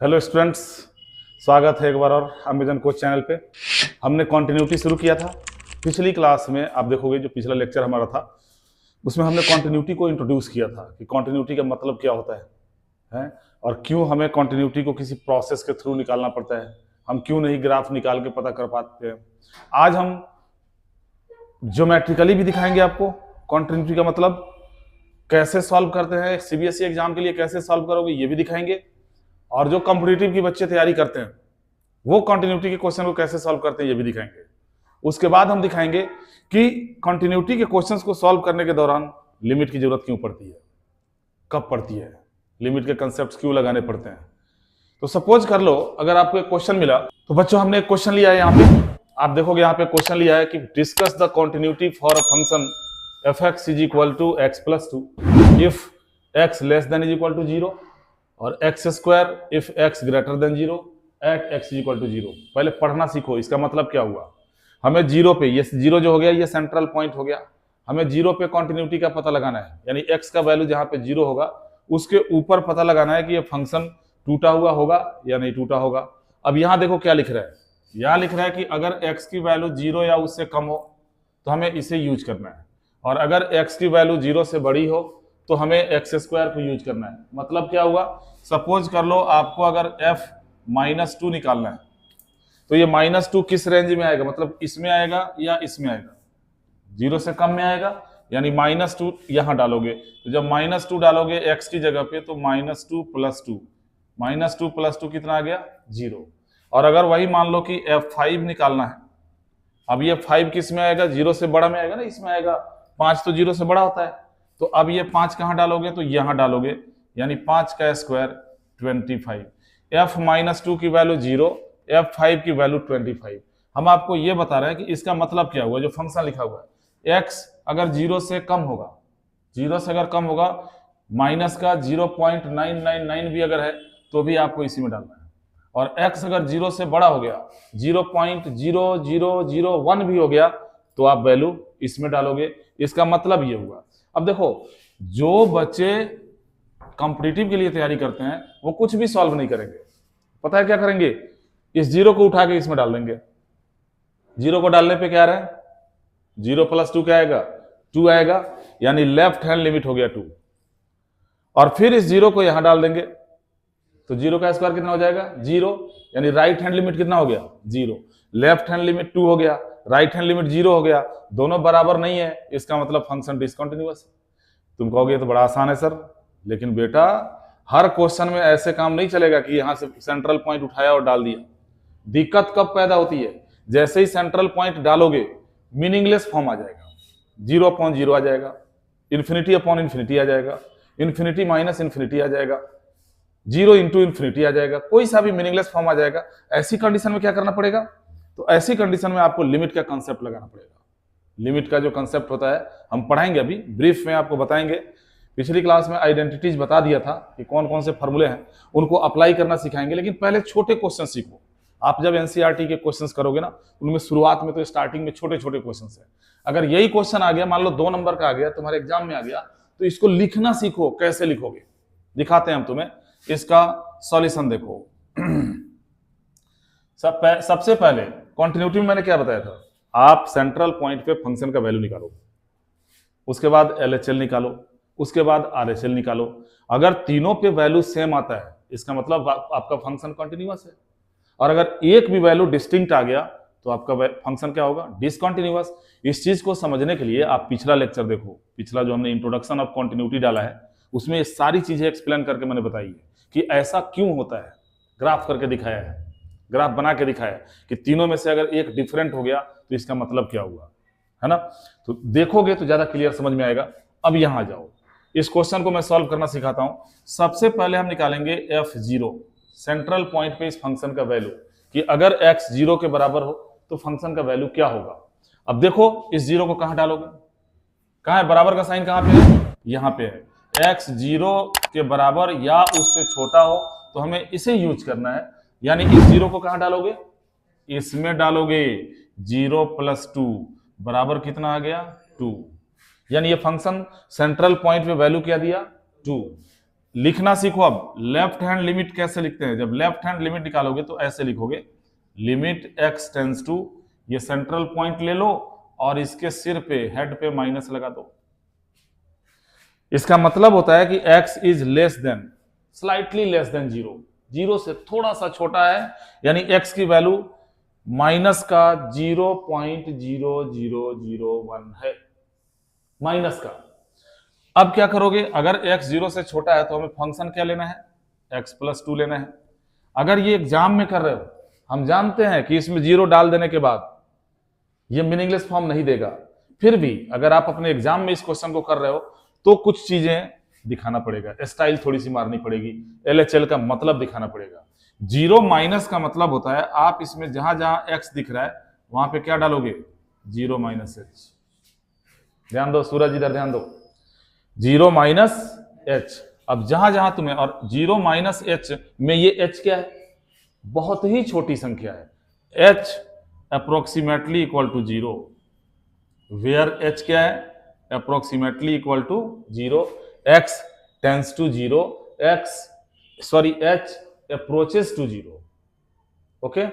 Hello students, स्वागत है एक बार और अमेजन कोच चैनल पे। हमने कॉन्टिन्यूटी शुरू किया था पिछली क्लास में। आप देखोगे जो पिछला लेक्चर हमारा था उसमें हमने कॉन्टिन्यूटी को इंट्रोड्यूस किया था कि कॉन्टिन्यूटी का मतलब क्या होता है और क्यों हमें कॉन्टिन्यूटी को किसी प्रोसेस के थ्रू निकालना पड़ता है, हम क्यों नहीं ग्राफ निकाल के पता कर पाते हैं। आज हम ज्योमेट्रिकली भी दिखाएंगे आपको कॉन्टिन्यूटी का मतलब कैसे सॉल्व करते हैं, सीबीएसई एग्जाम के लिए कैसे सॉल्व करोगे ये भी दिखाएंगे, और जो कॉम्पिटिटिव की बच्चे तैयारी करते हैं वो कॉन्टिन्यूटी के क्वेश्चन को कैसे सॉल्व करते हैं ये भी दिखाएंगे। उसके बाद हम दिखाएंगे कि कॉन्टिन्यूटी के क्वेश्चंस को सॉल्व करने के दौरान लिमिट की जरूरत क्यों पड़ती है, कब पड़ती है, लिमिट के कंसेप्ट क्यों लगाने पड़ते हैं। तो सपोज कर लो अगर आपको एक क्वेश्चन मिला, तो बच्चों हमने एक क्वेश्चन लिया है यहाँ पे, आप देखोगे यहाँ पे क्वेश्चन लिया है कि discuss the continuity for a function f(x) = x + 2 if x < 0 और x² if x > 0 at x = 0। पहले पढ़ना सीखो, इसका मतलब क्या हुआ। हमें जीरो पे, ये जीरो जो हो गया ये सेंट्रल पॉइंट हो गया, हमें जीरो पे कॉन्टिन्यूटी का पता लगाना है, यानी x का वैल्यू जहां पे जीरो होगा उसके ऊपर पता लगाना है कि ये फंक्शन टूटा हुआ होगा या नहीं टूटा होगा। अब यहाँ देखो क्या लिख रहा है, यहाँ लिख रहा है कि अगर x की वैल्यू 0 या उससे कम हो तो हमें इसे यूज करना है, और अगर x की वैल्यू 0 से बड़ी हो तो हमें x² को यूज करना है। मतलब क्या हुआ, सपोज कर लो आपको अगर f-2 निकालना है तो ये -2 किस रेंज में आएगा, मतलब इसमें आएगा या इसमें आएगा, 0 से कम में आएगा, यानी -2 यहां डालोगे, तो जब -2 डालोगे x की जगह पे तो -2 + 2, -2 + 2 कितना आ गया 0। और अगर वही मान लो कि f5 निकालना है, अब ये 5 किस में आएगा, 0 से बड़ा में आएगा ना, इसमें आएगा, 5 तो 0 से बड़ा होता है, तो अब ये 5 कहां डालोगे, तो यहां डालोगे, यानी 5 का स्क्वायर 25। f-2 की वैल्यू 0, f5 की वैल्यू 25। हम आपको ये बता रहे हैं कि इसका मतलब क्या हुआ, जो फंक्शन लिखा हुआ है x अगर 0 से कम होगा, 0 से अगर कम होगा, माइनस का 0.999 भी अगर है तो भी आपको इसी में डालना है, और x अगर 0 से बड़ा हो गया, 0.0001 भी हो गया तो आप वैल्यू इसमें डालोगे। इसका मतलब ये हुआ। अब देखो जो बच्चे कॉम्पिटिटिव के लिए तैयारी करते हैं वो कुछ भी सॉल्व नहीं करेंगे, पता है क्या करेंगे, इस 0 को उठा के इसमें डाल देंगे। 0 को डालने पे क्या आ रहा है, 0 + 2 क्या आएगा 2 आएगा, यानी लेफ्ट हैंड लिमिट हो गया 2, और फिर इस 0 को यहां डाल देंगे तो 0 का स्क्वायर कितना हो जाएगा 0, यानी राइट हैंड लिमिट कितना हो गया 0, लेफ्ट हैंड लिमिट 2 हो गया, राइट हैंड लिमिट 0 हो गया, दोनों बराबर नहीं है, इसका मतलब फंक्शन डिसकंटिन्यूअस है। तुम कहोगे तो बड़ा आसान है सर, लेकिन बेटा हर क्वेश्चन में ऐसे काम नहीं चलेगा कि यहां से सेंट्रल पॉइंट उठाया और डाल दिया। दिक्कत कब पैदा होती है, जैसे ही सेंट्रल पॉइंट डालोगे मीनिंगलेस फॉर्म आ जाएगा, 0/0 आ जाएगा, ∞/∞ आ जाएगा, ∞−∞ आ जाएगा, 0 × ∞ आ जाएगा, कोई सा भी मीनिंगलेस फॉर्म आ जाएगा। ऐसी कंडीशन में क्या करना पड़ेगा, तो ऐसी कंडीशन में आपको लिमिट का कंसेप्ट लगाना पड़ेगा। लिमिट का जो कंसेप्ट होता है हम पढ़ाएंगे, अभी ब्रीफ में आपको बताएंगे। पिछली क्लास में आइडेंटिटीज बता दिया था कि कौन कौन से फॉर्मूले हैं, उनको अप्लाई करना सिखाएंगे, लेकिन पहले छोटे क्वेश्चन सीखो। आप जब एनसीईआरटी के क्वेश्चंस करोगे ना, उनमें शुरुआत में तो स्टार्टिंग में छोटे छोटे क्वेश्चंस है। अगर यही क्वेश्चन आ गया, मान लो 2 नंबर का आ गया तुम्हारे एग्जाम में आ गया, तो इसको लिखना सीखो। कैसे लिखोगे दिखाते हैं हम तुम्हें, इसका सॉल्यूशन देखो। सबसे पहले कॉन्टिन्यूटी में मैंने क्या बताया था, आप सेंट्रल पॉइंट पे फंक्शन का वैल्यू निकालो, उसके बाद LHL निकालो, उसके बाद RHL निकालो। अगर तीनों पे वैल्यू सेम आता है इसका मतलब आपका फंक्शन कंटिन्यूअस है, और अगर एक भी वैल्यू डिस्टिंक्ट आ गया तो आपका फंक्शन क्या होगा, डिसकंटिन्यूअस। इस चीज को समझने के लिए आप पिछला लेक्चर देखो, पिछला जो हमने इंट्रोडक्शन ऑफ कॉन्टिन्यूटी डाला है उसमें ये सारी चीजें एक्सप्लेन करके मैंने बताई है कि ऐसा क्यों होता है, ग्राफ करके दिखाया है, ग्राफ बना के दिखाया है कि तीनों में से अगर एक डिफरेंट हो गया तो इसका मतलब क्या हुआ, है ना। तो देखोगे तो ज्यादा क्लियर समझ में आएगा। अब यहां जाओ, इस क्वेश्चन को मैं सॉल्व करना सिखाता हूं। सबसे पहले हम निकालेंगे f0, सेंट्रल पॉइंट पे इस फंक्शन का वैल्यू, कि अगर x 0 के बराबर हो तो फंक्शन का वैल्यू क्या होगा। अब देखो इस 0 को कहां डालोगे, कहां है, बराबर का साइन कहां पे है, यहां पे है। x 0 के बराबर या उससे छोटा हो तो हमें इसे यूज करना है, यानी इस 0 को कहां डालोगे, इसमें डालोगे। 0 + 2 बराबर कितना आ गया 2, यानी ये फंक्शन सेंट्रल पॉइंट पे वैल्यू क्या दिया 2। लिखना सीखो। अब लेफ्ट हैंड लिमिट कैसे लिखते हैं, जब लेफ्ट हैंड लिमिट निकालोगे तो ऐसे लिखोगे, लिमिट x टेंस टू, ये सेंट्रल पॉइंट ले लो और इसके सिर पे, हेड पे माइनस लगा दो। इसका मतलब होता है कि x is less than, slightly less than 0, 0 से थोड़ा सा छोटा है, यानी x की वैल्यू माइनस का 0.0001 है, माइनस का। अब क्या करोगे, अगर x 0 से छोटा है तो हमें फंक्शन क्या लेना है, x+2 लेना है। अगर ये एग्जाम में कर रहे हो, हम जानते हैं कि इसमें 0 डाल देने के बाद ये मीनिंगलेस फॉर्म नहीं देगा, फिर भी अगर आप अपने एग्जाम में इस क्वेश्चन को कर रहे हो तो कुछ चीजें दिखाना पड़ेगा, स्टाइल थोड़ी सी मारनी पड़ेगी, LHL का मतलब दिखाना पड़ेगा। 0 माइनस का मतलब होता है आप इसमें जहां जहां x दिख रहा है वहां पे क्या डालोगे, 0 माइनस h। ध्यान दो सूरज, इधर ध्यान दो, 0 माइनस h। अब जहां जहां तुम्हें, और 0 माइनस h में ये h क्या है, बहुत ही छोटी संख्या है, h approximately equal to 0, where h क्या है, approximately equal to 0, x tends to 0, h approaches to 0। Okay,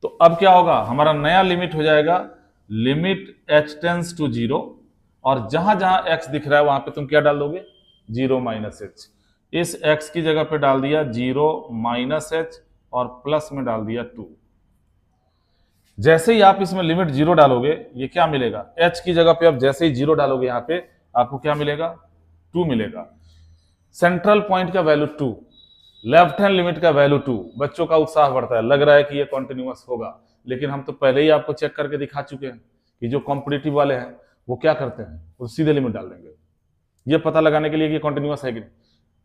तो अब क्या होगा, हमारा नया लिमिट हो जाएगा लिमिट h टेंस टू 0, और जहां जहां x दिख रहा है वहां पे तुम क्या डाल दोगे, 0 माइनस h। इस x की जगह पे डाल दिया 0 माइनस h और प्लस में डाल दिया 2। जैसे ही आप इसमें लिमिट 0 डालोगे, ये क्या मिलेगा, h की जगह पे अब जैसे ही 0 डालोगे यहां पे आपको क्या मिलेगा, 2 मिलेगा। सेंट्रल पॉइंट का वैल्यू 2, लेफ्ट हैंड लिमिट का वैल्यू 2। बच्चों का उत्साह बढ़ता है, लग रहा है कि ये कॉन्टिन्यूअस होगा, लेकिन हम तो पहले ही आपको चेक करके दिखा चुके हैं कि जो कॉम्पिटिटिव वाले हैं वो क्या करते हैं, वो सीधे लिमिट डाल देंगे, ये पता लगाने के लिए कि कॉन्टिन्यूअस है कि नहीं।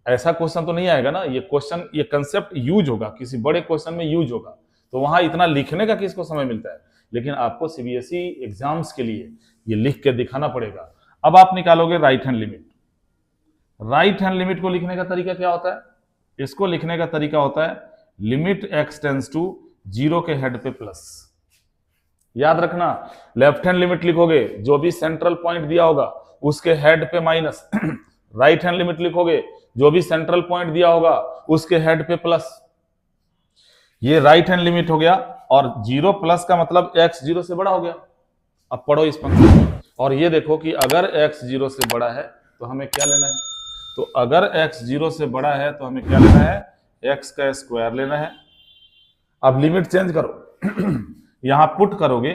ऐसा क्वेश्चन तो नहीं आएगा ना, ये क्वेश्चन, ये कंसेप्ट यूज होगा, किसी बड़े क्वेश्चन में यूज होगा, तो वहां इतना लिखने का किसको समय मिलता है, लेकिन आपको सीबीएसई एग्जाम्स के लिए ये लिख के दिखाना पड़ेगा। अब आप निकालोगे right hand limit. Right hand limit को लिखने का तरीका क्या होता है, इसको लिखने का तरीका होता है लिमिट x टेंस टू 0 के हेड पे प्लस। याद रखना, लेफ्ट हैंड लिमिट लिखोगे जो भी सेंट्रल पॉइंट दिया होगा उसके हेड पे माइनस, राइट हैंड लिमिट लिखोगे जो भी सेंट्रल पॉइंट दिया होगा उसके हेड पे प्लस। ये राइट हैंड लिमिट हो गया, और 0 प्लस का मतलब x 0 से बड़ा हो गया। अब पढ़ो इस पंक्ति, और ये देखो कि अगर x 0 से बड़ा है तो हमें क्या लेना है, तो अगर x 0 से बड़ा है तो हमें क्या लेना है, x का स्क्वायर लेना है। अब लिमिट चेंज करो, यहां पुट करोगे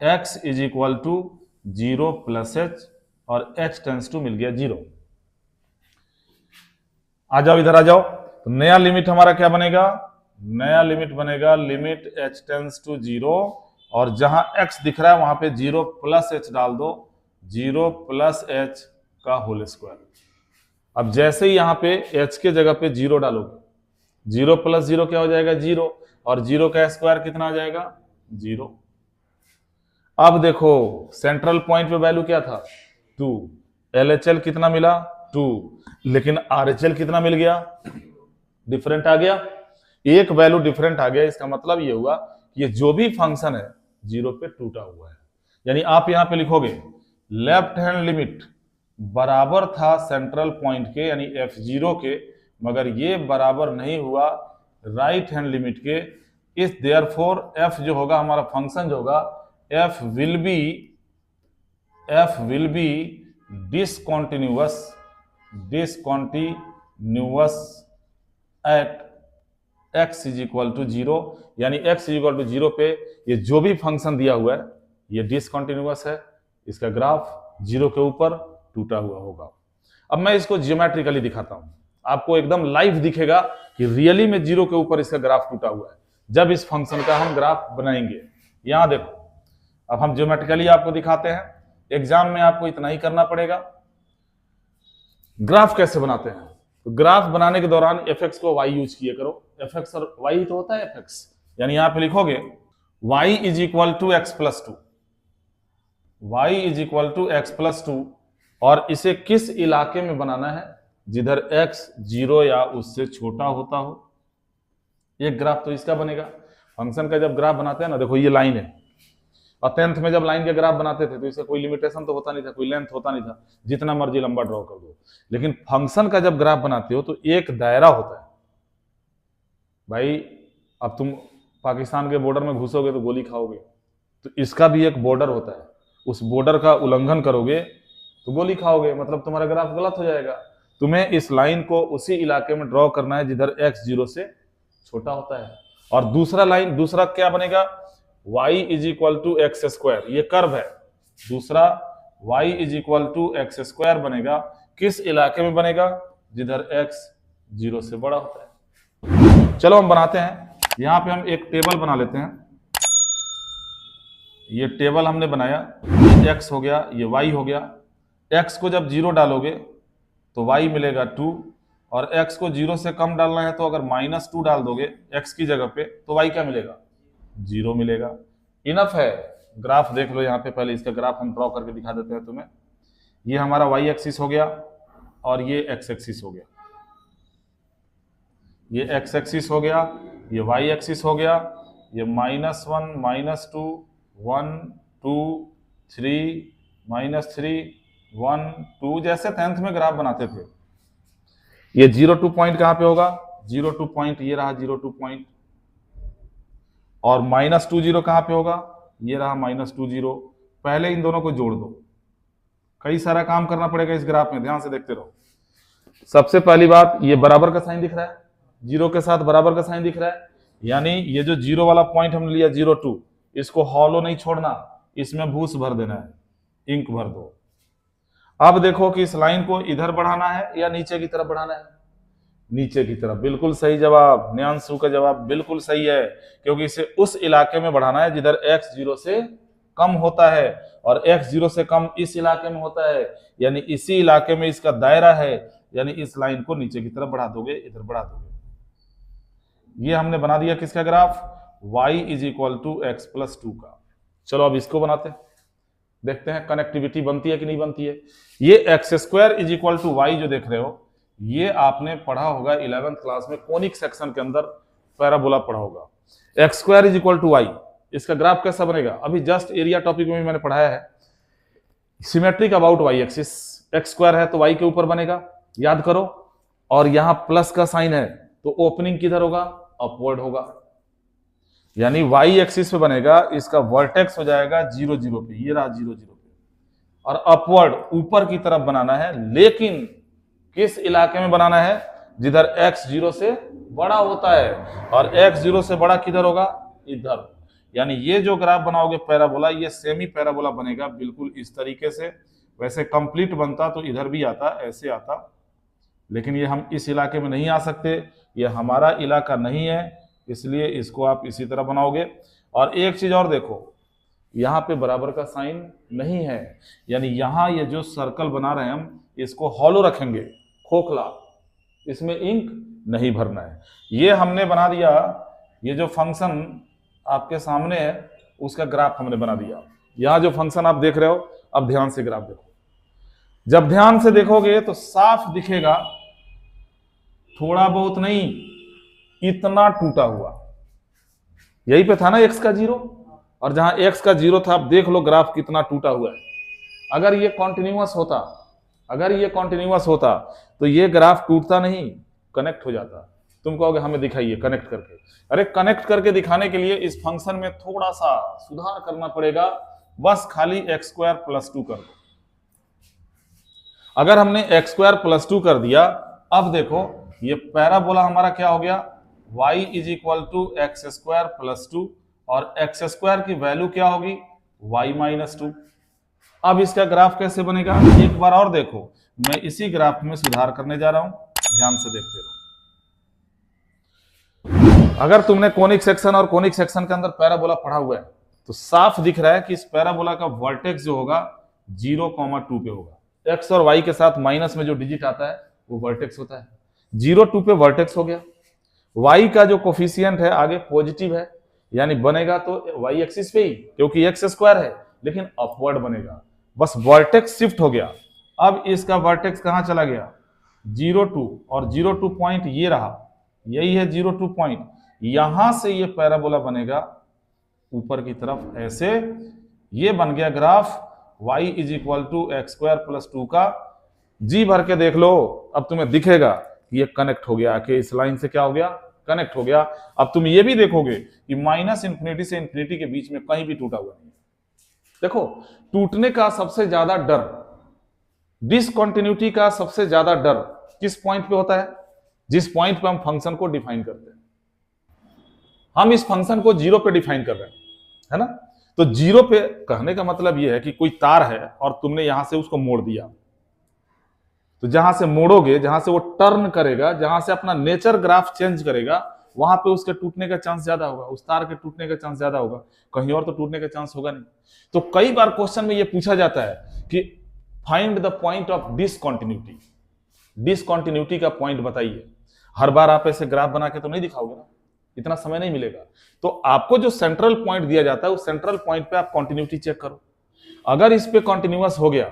x is equal to 0 plus h, और h टेंस टू मिल गया 0। आ जाओ, इधर आ जाओ, तो नया लिमिट हमारा क्या बनेगा, नया लिमिट बनेगा लिमिट h टेंस टू 0, और जहां x दिख रहा है वहां पे 0 प्लस h डाल दो, 0 प्लस h का होल स्क्वायर। अब जैसे ही यहां पे h के जगह पे 0 डालोगे, 0 प्लस 0 क्या हो जाएगा, 0, और 0 का स्क्वायर कितना आ जाएगा, 0। अब देखो सेंट्रल पॉइंट पे वैल्यू क्या था, 2, LHL कितना मिला, 2, लेकिन RHL कितना मिल गया, डिफरेंट आ गया, एक वैल्यू डिफरेंट आ गया। इसका मतलब ये हुआ कि ये जो भी फंक्शन है 0 पे टूटा हुआ है। यानी आप यहां पे लिखोगे लेफ्ट हैंड लिमिट बराबर था सेंट्रल पॉइंट के यानी f0 के, मगर ये बराबर नहीं हुआ राइट हैंड लिमिट के। इस देयरफॉर f जो होगा, हमारा फंक्शन जो होगा, f will be discontinuous at x is equal to 0, यानी x इज इक्वल टू 0 पे ये जो भी फंक्शन दिया हुआ है ये डिसकंटिन्यूअस है, इसका ग्राफ 0 के ऊपर टूटा हुआ होगा। अब मैं इसको जियोमेट्रिकली दिखाता हूं, आपको एकदम लाइव दिखेगा कि रियली में 0 के ऊपर इसका ग्राफ टूटा हुआ है जब इस फंक्शन का हम ग्राफ बनाएंगे। यहां देखो, अब हम जियोमेट्रिकली आपको दिखाते हैं, एग्जाम में आपको इतना ही करना पड़ेगा। ग्राफ कैसे बनाते हैं, तो ग्राफ बनाने के दौरान fx को y यूज किया करो, fx और y ही तो होता है fx, यानी यहां पे लिखोगे y is equal to x plus 2, y is equal to x plus 2, और इसे किस इलाके में बनाना है, जिधर x 0 या उससे छोटा होता हो। एक ग्राफ तो इसका बनेगा, फंक्शन का जब ग्राफ बनाते हैं ना, देखो ये लाइन है और 10th में जब लाइन के ग्राफ बनाते थे तो इसका कोई लिमिटेशन तो होता नहीं था, कोई लेंथ होता नहीं था, जितना मर्जी लंबा ड्रॉ कर दो। लेकिन फंक्शन का जब ग्राफ बनाते हो तो एक दायरा होता है। भाई अब तुम पाकिस्तान के बॉर्डर में घुसोगे तो गोली खाओगे, तो इसका भी एक बॉर्डर होता है, उस बॉर्डर का उल्लंघन करोगे तो गोली खाओगे, मतलब तुम्हारा ग्राफ गलत हो जाएगा। तुम्हें इस लाइन को उसी इलाके में ड्रॉ करना है जिधर x 0 से छोटा होता है। और दूसरा क्या बनेगा, y is equal to x square, ये कर्व है। दूसरा y is equal to x square बनेगा, किस इलाके में बनेगा, जिधर x 0 से बड़ा होता है। चलो हम बनाते हैं, यहां पे हम एक टेबल बना लेते हैं। ये टेबल हमने बनाया, ये x हो गया, ये y हो गया। x को जब 0 डालोगे तो y मिलेगा 2, और x को 0 से कम डालना है तो अगर -2 डाल दोगे x की जगह पे तो y क्या मिलेगा, 0 मिलेगा। इनफ है। ग्राफ देख लो यहाँ पे, पहले इसका ग्राफ हम ड्रॉ करके दिखा देते हैं तुम्हें। ये हमारा y एक्सिस हो गया और ये x एक्सिस हो गया, ये x एक्सिस हो गया, ये y एक्सिस हो गया, ये -1 -2 1 2 3 -3 1 2, जैसे 10th में ग्राफ बनाते थे। ये 0 2 पॉइंट कहां पे होगा, 0 2 पॉइंट ये रहा 0 2 पॉइंट, और -2 0 कहां पे होगा, ये रहा -2 0। पहले इन दोनों को जोड़ दो, कई सारा काम करना पड़ेगा इस ग्राफ में, ध्यान से देखते रहो। सबसे पहली बात, ये बराबर का साइन दिख रहा है, 0 के साथ बराबर का साइन दिख रहा है, यानी ये जो 0 वाला पॉइंट हमने लिया 0 2, इसको हॉलो नहीं छोड़ना, इसमें भूस भर देना है, इंक भर दो। अब देखो कि इस लाइन को इधर बढ़ाना है या नीचे की तरफ बढ़ाना है, नीचे की तरफ। बिल्कुल सही जवाब, न्यांशु का जवाब बिल्कुल सही है, क्योंकि इसे उस इलाके में बढ़ाना है जिधर x 0 से कम होता है, और x 0 से कम इस इलाके में होता है, यानी इसी इलाके में इसका दायरा है, यानी इस लाइन को नीचे की तरफ बढ़ा दोगे, इधर बढ़ा दोगे। ये हमने बना दिया किसका graph, y is equal to x plus 2 का। चलो अब इसको बनाते हैं, देखते हैं कनेक्टिविटी बनती है कि नहीं बनती है। ये x square is equal to y जो देख रहे हो, ये आपने पढ़ा होगा 11th क्लास में, कोनिक सेक्शन के अंदर पैराबोला पढ़ा होगा। X square is equal to y, इसका ग्राफ कैसा बनेगा, अभी जस्ट एरिया टॉपिक में भी मैंने पढ़ाया है। Symmetric about y axis, x square है तो वाई के ऊपर बनेगा, याद करो। और यहां प्लस का साइन है तो ओपनिंग किधर होगा, अपवर्ड होगा, यानी वाई एक्सिस पे बनेगा, इसका वर्टेक्स हो जाएगा 0 0 पे, ये रहा 0 0 पे, और अपवर्ड ऊपर की तरफ बनाना है, लेकिन किस इलाके में बनाना है, जिधर x 0 से बड़ा होता है, और x 0 से बड़ा किधर होगा, इधर। यानी ये जो ग्राफ बनाओगे पैराबोला, ये सेमी पैराबोला बनेगा बिल्कुल इस तरीके से। वैसे कंप्लीट बनता तो इधर भी आता, ऐसे आता, लेकिन ये हम इस इलाके में नहीं आ सकते, ये हमारा इलाका नहीं है, इसलिए इसको आप इसी तरह बनाओगे। और एक चीज और देखो, यहाँ पे बराबर का साइन नहीं है, यानी यहाँ ये जो सर्कल बना रहे हैं हम, इसको हॉलो रखेंगे, खोखला, इसमें इंक नहीं भरना है। ये हमने बना दिया, ये जो फंक्शन आपके सामने है उसका ग्राफ हमने बना दिया। यहाँ जो फंक्शन आप देख रहे हो, अब ध्यान से ग्राफ देखो, जब ध्यान से देखोगे तो साफ दिखेगा, थोड़ा बहुत नहीं, इतना टूटा हुआ। यही पे था ना x का 0, और जहां x का 0 था, अब देख लो ग्राफ कितना टूटा हुआ है। अगर ये कॉन्टिन्यूअस होता तो ये ग्राफ टूटता नहीं, कनेक्ट हो जाता। तुम कहोगे हमें दिखाइए कनेक्ट करके, अरे कनेक्ट करके दिखाने के लिए इस फंक्शन में थोड़ा सा सुधार करना पड़ेगा, बस खाली x स्क्वायर प्लस 2 कर दो। अगर हमने x स्क्वायर प्लस 2 कर दिया, अब देखो ये पैराबोला हमारा क्या हो गया, y is equal to x square plus 2, और एक्स स्क्वायर की वैल्यू क्या होगी, y माइनस 2। अब इसका ग्राफ कैसे बनेगा, एक बार और देखो, मैं इसी ग्राफ में सुधार करने जा रहा हूं, ध्यान से देखते रहो। अगर तुमने कोनिक सेक्शन और कोनिक सेक्शन के अंदर पैराबोला पढ़ा हुआ है तो साफ दिख रहा है कि इस पैराबोला का वर्टेक्स जो होगा 0,2 पे होगा। x और y के साथ माइनस में जो डिजिट आता है वो वर्टेक्स होता है। 0 2 पे वर्टेक्स हो गया। y का जो कोफिशिएंट है आगे पॉजिटिव है, यानी बनेगा तो y एक्सिस पे ही, क्योंकि x स्क्वायर है, लेकिन अपवर्ड बनेगा, बस वर्टेक्स शिफ्ट हो गया। अब इसका वर्टेक्स कहां चला गया, 0 2, और 0 2 पॉइंट ये रहा, यही है 0 2 पॉइंट। यहां से ये पैराबोला बनेगा ऊपर की तरफ ऐसे, ये बन गया graph y is equal to x square plus 2 का, जी भर के देख लो, अब तुम्हें दिखेगा कि ये कनेक्ट हो गया, कि इस लाइन से क्या हो गया, कनेक्ट हो गया। अब तुम ये भी देखोगे कि माइनस इंफिनिटी से इंफिनिटी के बीच में कहीं भी टूटा हुआ नहीं है। देखो, टूटने का सबसे ज्यादा डर, डिसकंटिन्यूटी का सबसे ज्यादा डर किस पॉइंट पे होता है? जिस पॉइंट पे हम फंक्शन को डिफाइन करते हैं। हम इस फंक्शन को जीरो पे डिफाइन कर रहे हैं, है ना? तो जीरो पे कहने का मतलब यह है कि कोई तार है और तुमने यहां से उसको मोड़ दिया, तो जहां से मोड़ोगे, जहां से वो टर्न करेगा, जहां से अपना नेचर ग्राफ चेंज करेगा, वहां पे उसके टूटने का चांस ज्यादा होगा, उस तार के टूटने का चांस ज्यादा होगा, कहीं और तो टूटने का चांस होगा नहीं। तो कई बार क्वेश्चन में ये पूछा जाता है कि find the point of discontinuity, discontinuity का पॉइंट बताइए। हर बार आप ऐसे ग्राफ बना के तो नहीं दिखाओगे ना, इतना समय नहीं मिलेगा। तो आपको जो सेंट्रल पॉइंट दिया जाता है, उस सेंट्रल पॉइंट पे आप कंटिन्यूटी चेक करो। अगर इस पे कंटिन्यूअस हो गया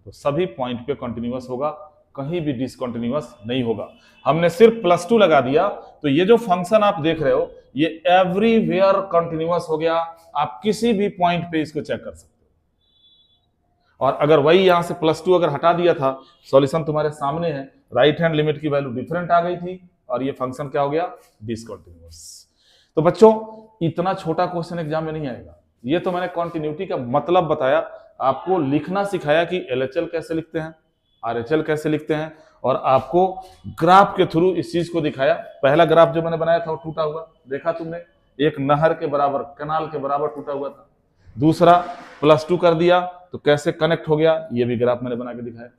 तो सभी पॉइंट पे कंटिन्यूअस होगा, कहीं भी डिसकंटिन्यूअस नहीं होगा। हमने सिर्फ +2 लगा दिया तो ये जो फंक्शन आप देख रहे हो ये एवरीवेयर कंटिन्यूअस हो गया। आप किसी भी पॉइंट पे इसको चेक कर सकते हो। और अगर वही यहां से +2 अगर हटा दिया था, सॉल्यूशन तुम्हारे सामने है, राइट हैंड लिमिट की वैल्यू डिफरेंट आ गई थी और ये फंक्शन क्या हो गया, डिसकंटिन्यूअस। तो बच्चों, इतना छोटा क्वेश्चन एग्जाम में नहीं आएगा। ये तो मैंने कंटिन्यूटी का मतलब बताया, आपको लिखना सिखाया कि LHL कैसे लिखते हैं, RHL कैसे लिखते हैं, और आपको ग्राफ के थ्रू इस चीज को दिखाया। पहला ग्राफ जो मैंने बनाया था वो टूटा हुआ, देखा तुमने, एक नहर के बराबर, कनाल के बराबर टूटा हुआ था। दूसरा +2 कर दिया तो कैसे कनेक्ट हो गया, ये भी ग्राफ मैंने बना के दिखाया।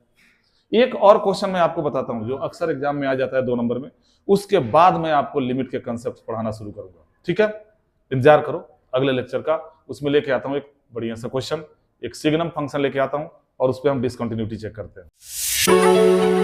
एक और क्वेश्चन मैं आपको बताता हूं जो अक्सर एग्जाम में आ जाता है 2 नंबर में, उसके बाद मैं आपको लिमिट के कंसेप्ट पढ़ाना शुरू करूंगा। ठीक है, इंतजार करो अगले लेक्चर का, उसमें लेके आता हूं एक बढ़िया सा क्वेश्चन, एक सिग्नम फंक्शन लेके आता हूं और उस पर हम डिसकंटिन्यूटी चेक करते हैं।